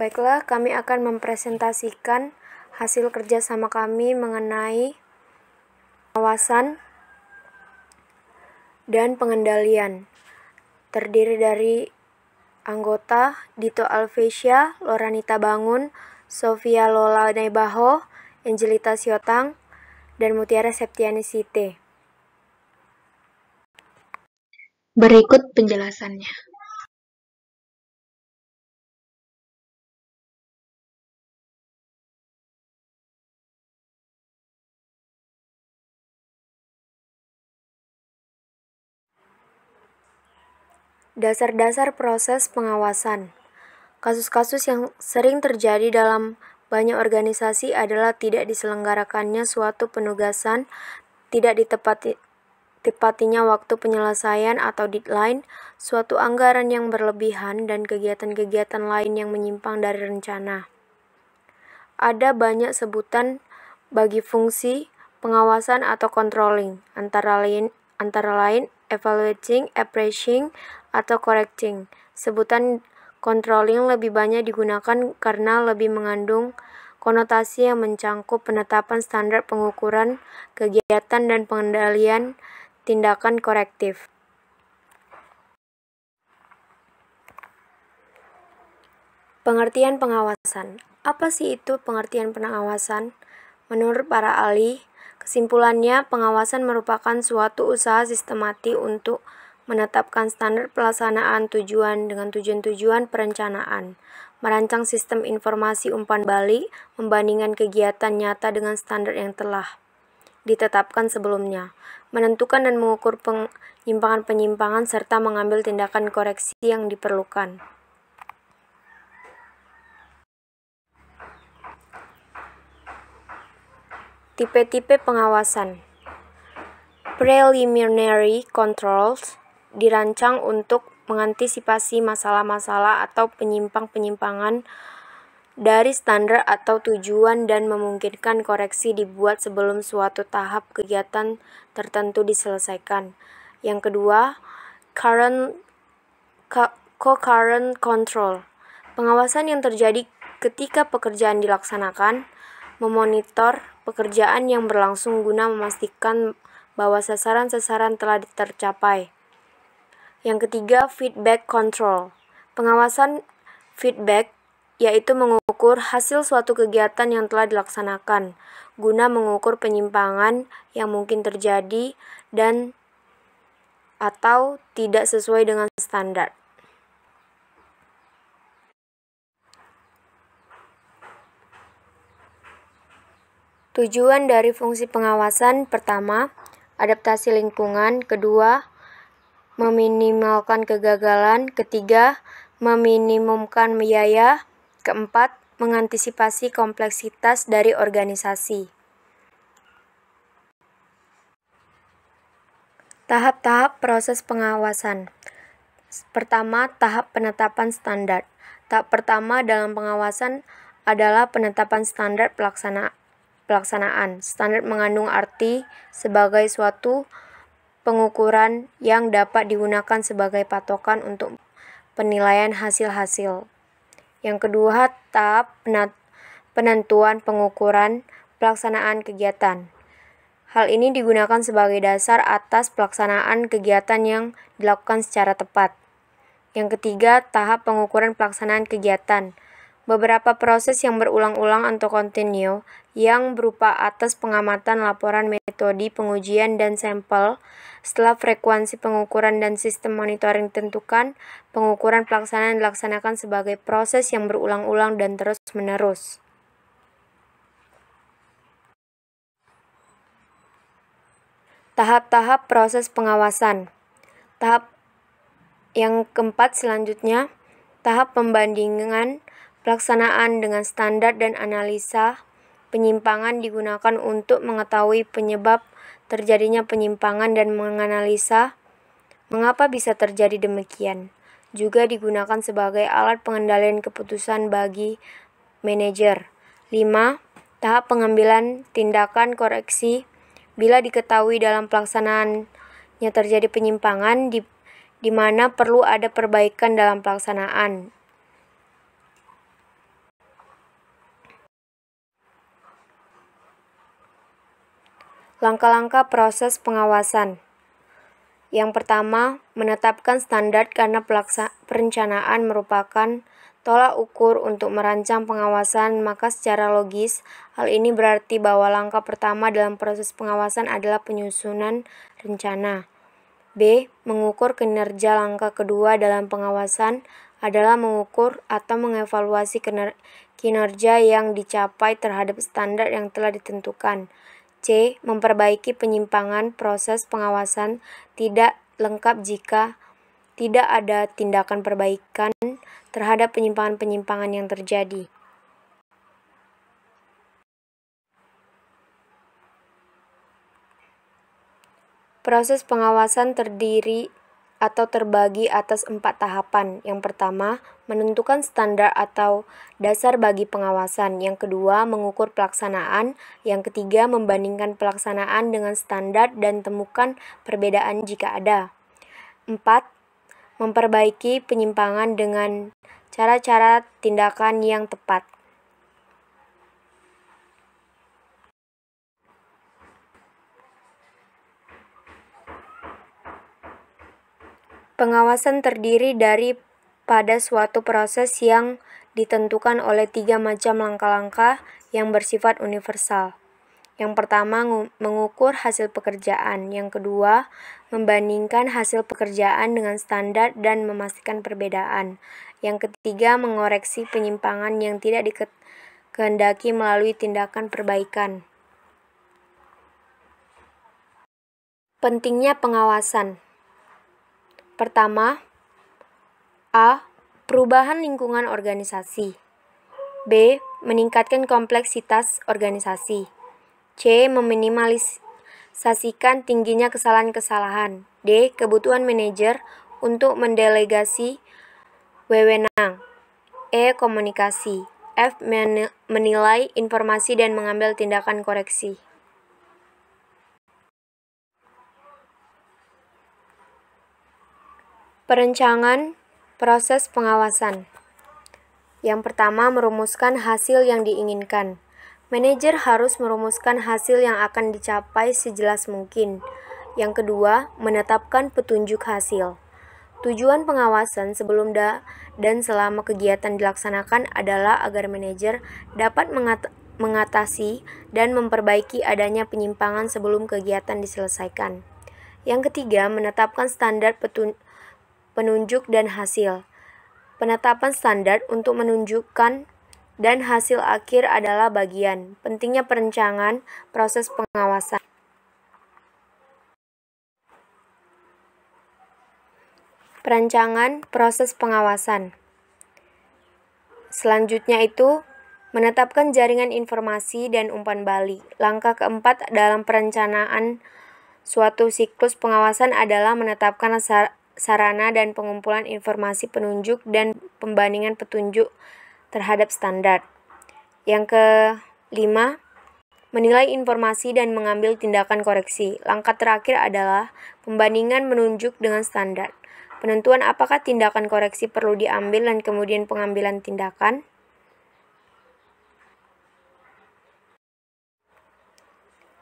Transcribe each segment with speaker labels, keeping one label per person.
Speaker 1: Baiklah, kami akan mempresentasikan hasil kerjasama kami mengenai pengawasan dan pengendalian. Terdiri dari anggota Dito Alvesia, Loranita Bangun, Sofia Lola Nebaho, Angelita Siotang, dan Mutiara Septiani Site.
Speaker 2: Berikut penjelasannya.
Speaker 1: Dasar-dasar proses pengawasan. Kasus-kasus yang sering terjadi dalam banyak organisasi adalah tidak diselenggarakannya suatu penugasan, tidak ditepatinya waktu penyelesaian atau deadline, suatu anggaran yang berlebihan, dan kegiatan-kegiatan lain yang menyimpang dari rencana. Ada banyak sebutan bagi fungsi pengawasan atau controlling, antara lain evaluating, appraising, atau correcting. Sebutan controlling lebih banyak digunakan karena lebih mengandung konotasi yang mencangkup penetapan standar pengukuran kegiatan dan pengendalian tindakan korektif. Pengertian pengawasan. Apa sih itu pengertian pengawasan? Menurut para ahli, kesimpulannya pengawasan merupakan suatu usaha sistematik untuk menetapkan standar pelaksanaan tujuan dengan tujuan-tujuan perencanaan, merancang sistem informasi umpan balik, membandingkan kegiatan nyata dengan standar yang telah ditetapkan sebelumnya, menentukan dan mengukur penyimpangan-penyimpangan, serta mengambil tindakan koreksi yang diperlukan. Tipe-tipe pengawasan. Preliminary controls dirancang untuk mengantisipasi masalah-masalah atau penyimpangan dari standar atau tujuan dan memungkinkan koreksi dibuat sebelum suatu tahap kegiatan tertentu diselesaikan. Yang kedua, concurrent control. Pengawasan yang terjadi ketika pekerjaan dilaksanakan, memonitor pekerjaan yang berlangsung guna memastikan bahwa sasaran-sasaran telah tercapai. Yang ketiga, feedback control. Pengawasan feedback yaitu mengukur hasil suatu kegiatan yang telah dilaksanakan guna mengukur penyimpangan yang mungkin terjadi dan atau tidak sesuai dengan standar. Tujuan dari fungsi pengawasan: pertama, adaptasi lingkungan; kedua, meminimalkan kegagalan; ketiga, meminimumkan biaya; keempat, mengantisipasi kompleksitas dari organisasi. Tahap-tahap proses pengawasan. Pertama, tahap penetapan standar. Tahap pertama dalam pengawasan adalah penetapan standar pelaksanaan. Standar mengandung arti sebagai suatu pengukuran yang dapat digunakan sebagai patokan untuk penilaian hasil-hasil. Yang kedua, tahap penentuan pengukuran pelaksanaan kegiatan. Hal ini digunakan sebagai dasar atas pelaksanaan kegiatan yang dilakukan secara tepat. Yang ketiga, tahap pengukuran pelaksanaan kegiatan. Beberapa proses yang berulang-ulang atau kontinu yang berupa atas pengamatan, laporan, metode pengujian, dan sampel. Setelah frekuensi pengukuran dan sistem monitoring ditentukan, pengukuran pelaksanaan dilaksanakan sebagai proses yang berulang-ulang dan terus-menerus. Tahap-tahap proses pengawasan. Tahap yang keempat selanjutnya, tahap pembandingan pelaksanaan dengan standar dan analisa penyimpangan digunakan untuk mengetahui penyebab terjadinya penyimpangan dan menganalisa mengapa bisa terjadi demikian. Juga digunakan sebagai alat pengendalian keputusan bagi manajer. 5. Tahap pengambilan tindakan koreksi bila diketahui dalam pelaksanaannya terjadi penyimpangan di mana perlu ada perbaikan dalam pelaksanaan. Langkah-langkah proses pengawasan. Yang pertama, menetapkan standar karena perencanaan merupakan tolak ukur untuk merancang pengawasan, maka secara logis, hal ini berarti bahwa langkah pertama dalam proses pengawasan adalah penyusunan rencana. B. Mengukur kinerja. Langkah kedua dalam pengawasan adalah mengukur atau mengevaluasi kinerja yang dicapai terhadap standar yang telah ditentukan. C. Memperbaiki penyimpangan. Proses pengawasan tidak lengkap jika tidak ada tindakan perbaikan terhadap penyimpangan-penyimpangan yang terjadi. Proses pengawasan terdiri atau terbagi atas 4 tahapan. Yang pertama, menentukan standar atau dasar bagi pengawasan. Yang kedua, mengukur pelaksanaan. Yang ketiga, membandingkan pelaksanaan dengan standar dan temukan perbedaan jika ada. 4. Memperbaiki penyimpangan dengan cara-cara tindakan yang tepat. Pengawasan terdiri dari pada suatu proses yang ditentukan oleh 3 macam langkah-langkah yang bersifat universal. Yang pertama, mengukur hasil pekerjaan. Yang kedua, membandingkan hasil pekerjaan dengan standar dan memastikan perbedaan. Yang ketiga, mengoreksi penyimpangan yang tidak dikehendaki melalui tindakan perbaikan. Pentingnya pengawasan. Pertama, A. Perubahan lingkungan organisasi. B. Meningkatkan kompleksitas organisasi. C. Meminimalisasikan tingginya kesalahan-kesalahan. D. Kebutuhan manajer untuk mendelegasi wewenang. E. Komunikasi. F. Menilai informasi dan mengambil tindakan koreksi. Perencanaan proses pengawasan. Yang pertama, merumuskan hasil yang diinginkan. Manajer harus merumuskan hasil yang akan dicapai sejelas mungkin. Yang kedua, menetapkan petunjuk hasil. Tujuan pengawasan sebelum dan selama kegiatan dilaksanakan adalah agar manajer dapat mengatasi dan memperbaiki adanya penyimpangan sebelum kegiatan diselesaikan. Yang ketiga, menetapkan standar penunjuk dan hasil. Penetapan standar untuk menunjukkan dan hasil akhir adalah bagian pentingnya perencanaan proses pengawasan. Perencanaan proses pengawasan. Selanjutnya itu menetapkan jaringan informasi dan umpan balik. Langkah keempat dalam perencanaan suatu siklus pengawasan adalah menetapkan sarana dan pengumpulan informasi penunjuk dan pembandingan petunjuk terhadap standar. Yang kelima, menilai informasi dan mengambil tindakan koreksi. Langkah terakhir adalah pembandingan menunjuk dengan standar. Penentuan apakah tindakan koreksi perlu diambil dan kemudian pengambilan tindakan.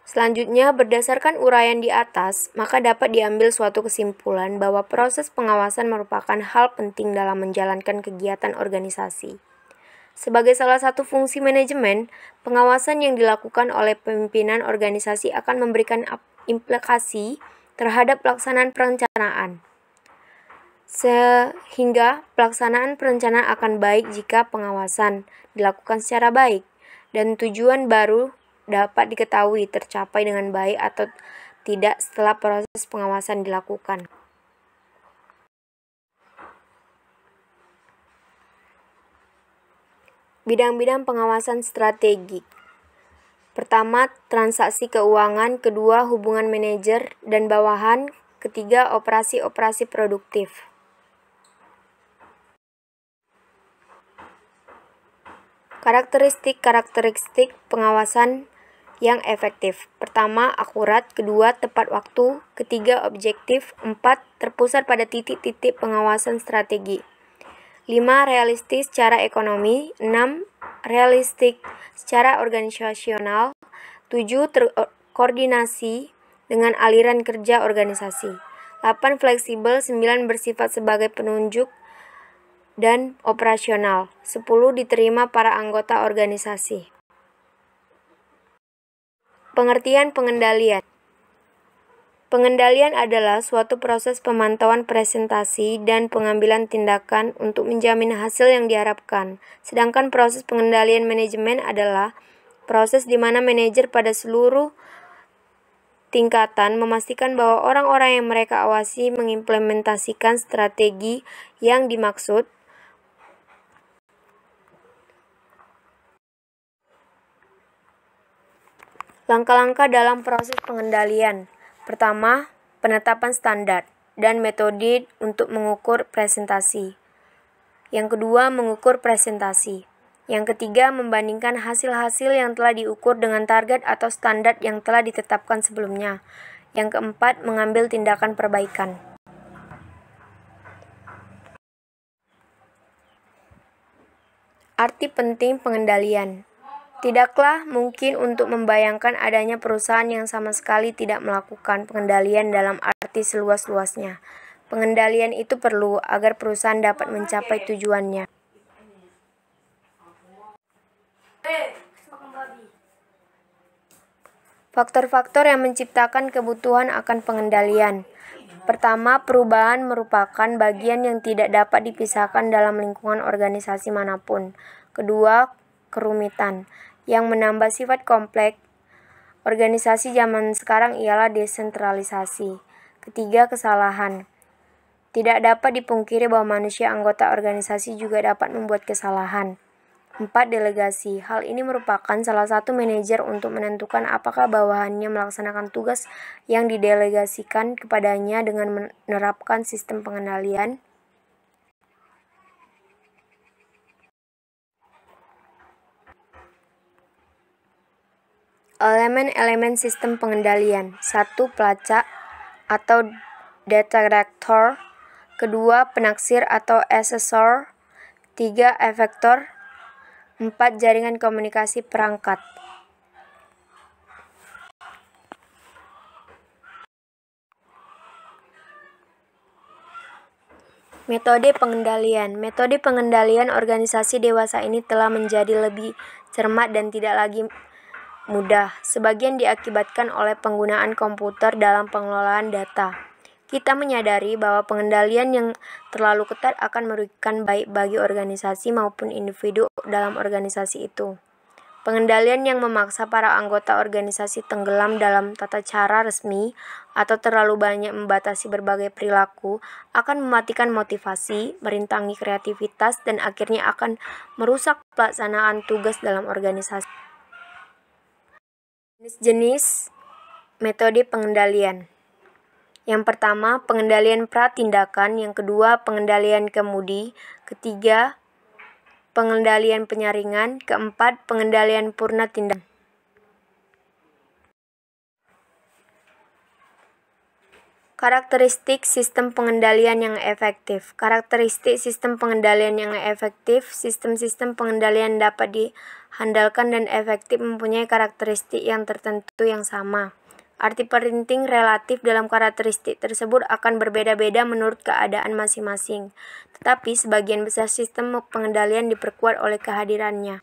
Speaker 1: Selanjutnya, berdasarkan uraian di atas, maka dapat diambil suatu kesimpulan bahwa proses pengawasan merupakan hal penting dalam menjalankan kegiatan organisasi. Sebagai salah satu fungsi manajemen, pengawasan yang dilakukan oleh pimpinan organisasi akan memberikan implikasi terhadap pelaksanaan perencanaan. Sehingga pelaksanaan perencanaan akan baik jika pengawasan dilakukan secara baik dan tujuan baru dapat diketahui tercapai dengan baik atau tidak setelah proses pengawasan dilakukan. Bidang-bidang pengawasan strategik. Pertama, transaksi keuangan. Kedua, hubungan manajer dan bawahan. Ketiga, operasi-operasi produktif. Karakteristik pengawasan yang efektif. Pertama, akurat. Kedua, tepat waktu. Ketiga, objektif. 4, terpusat pada titik-titik pengawasan strategi. 5, realistis secara ekonomi. 6, realistik secara organisasional. 7, koordinasi dengan aliran kerja organisasi. 8 fleksibel, 9 bersifat sebagai penunjuk dan operasional. 10 diterima para anggota organisasi. Pengertian pengendalian. Pengendalian adalah suatu proses pemantauan presentasi dan pengambilan tindakan untuk menjamin hasil yang diharapkan. Sedangkan proses pengendalian manajemen adalah proses di mana manajer pada seluruh tingkatan memastikan bahwa orang-orang yang mereka awasi mengimplementasikan strategi yang dimaksud. Langkah-langkah dalam proses pengendalian. Pertama, penetapan standar dan metode untuk mengukur presentasi. Yang kedua, mengukur presentasi. Yang ketiga, membandingkan hasil-hasil yang telah diukur dengan target atau standar yang telah ditetapkan sebelumnya. Yang keempat, mengambil tindakan perbaikan. Arti penting pengendalian. Tidaklah mungkin untuk membayangkan adanya perusahaan yang sama sekali tidak melakukan pengendalian dalam arti seluas-luasnya. Pengendalian itu perlu agar perusahaan dapat mencapai tujuannya. Faktor-faktor yang menciptakan kebutuhan akan pengendalian. Pertama, perubahan merupakan bagian yang tidak dapat dipisahkan dalam lingkungan organisasi manapun. Kedua, kerumitan yang menambah sifat kompleks organisasi zaman sekarang ialah desentralisasi. Ketiga, kesalahan. Tidak dapat dipungkiri bahwa manusia anggota organisasi juga dapat membuat kesalahan. 4. Delegasi. Hal ini merupakan salah satu manajer untuk menentukan apakah bawahannya melaksanakan tugas yang didelegasikan kepadanya dengan menerapkan sistem pengendalian. Elemen-elemen sistem pengendalian. 1. Pelacak atau data director. 2. Penaksir atau assessor. 3. Efektor. 4. Jaringan komunikasi perangkat. Metode pengendalian. Metode pengendalian organisasi dewasa ini telah menjadi lebih cermat dan tidak lagi mudah. Sebagian diakibatkan oleh penggunaan komputer dalam pengelolaan data. Kita menyadari bahwa pengendalian yang terlalu ketat akan merugikan baik bagi organisasi maupun individu dalam organisasi itu. Pengendalian yang memaksa para anggota organisasi tenggelam dalam tata cara resmi atau terlalu banyak membatasi berbagai perilaku akan mematikan motivasi, merintangi kreativitas, dan akhirnya akan merusak pelaksanaan tugas dalam organisasi. Jenis-jenis metode pengendalian. Yang pertama, pengendalian pratindakan. Yang kedua, pengendalian kemudi. Ketiga, pengendalian penyaringan. Keempat, pengendalian purna tindakan. Karakteristik sistem pengendalian yang efektif. Karakteristik sistem pengendalian yang efektif. Sistem-sistem pengendalian dapat dihandalkan dan efektif mempunyai karakteristik yang tertentu yang sama. Arti penting relatif dalam karakteristik tersebut akan berbeda-beda menurut keadaan masing-masing, tetapi sebagian besar sistem pengendalian diperkuat oleh kehadirannya.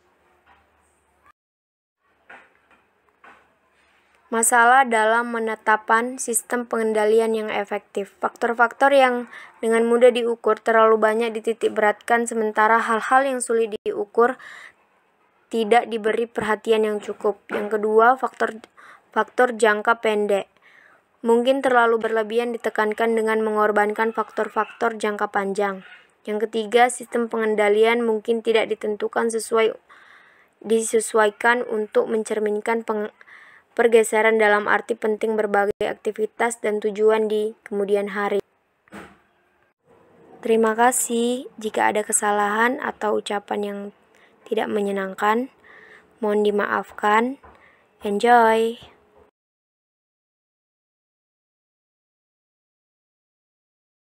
Speaker 1: Masalah dalam menetapkan sistem pengendalian yang efektif. Faktor-faktor yang dengan mudah diukur terlalu banyak dititik beratkan, sementara hal-hal yang sulit diukur tidak diberi perhatian yang cukup. Yang kedua, faktor jangka pendek. Mungkin terlalu berlebihan ditekankan dengan mengorbankan faktor-faktor jangka panjang. Yang ketiga, sistem pengendalian mungkin tidak disesuaikan untuk mencerminkan pergeseran dalam arti penting berbagai aktivitas dan tujuan di kemudian hari. Terima kasih. Jika ada kesalahan atau ucapan yang tidak menyenangkan, mohon dimaafkan. Enjoy!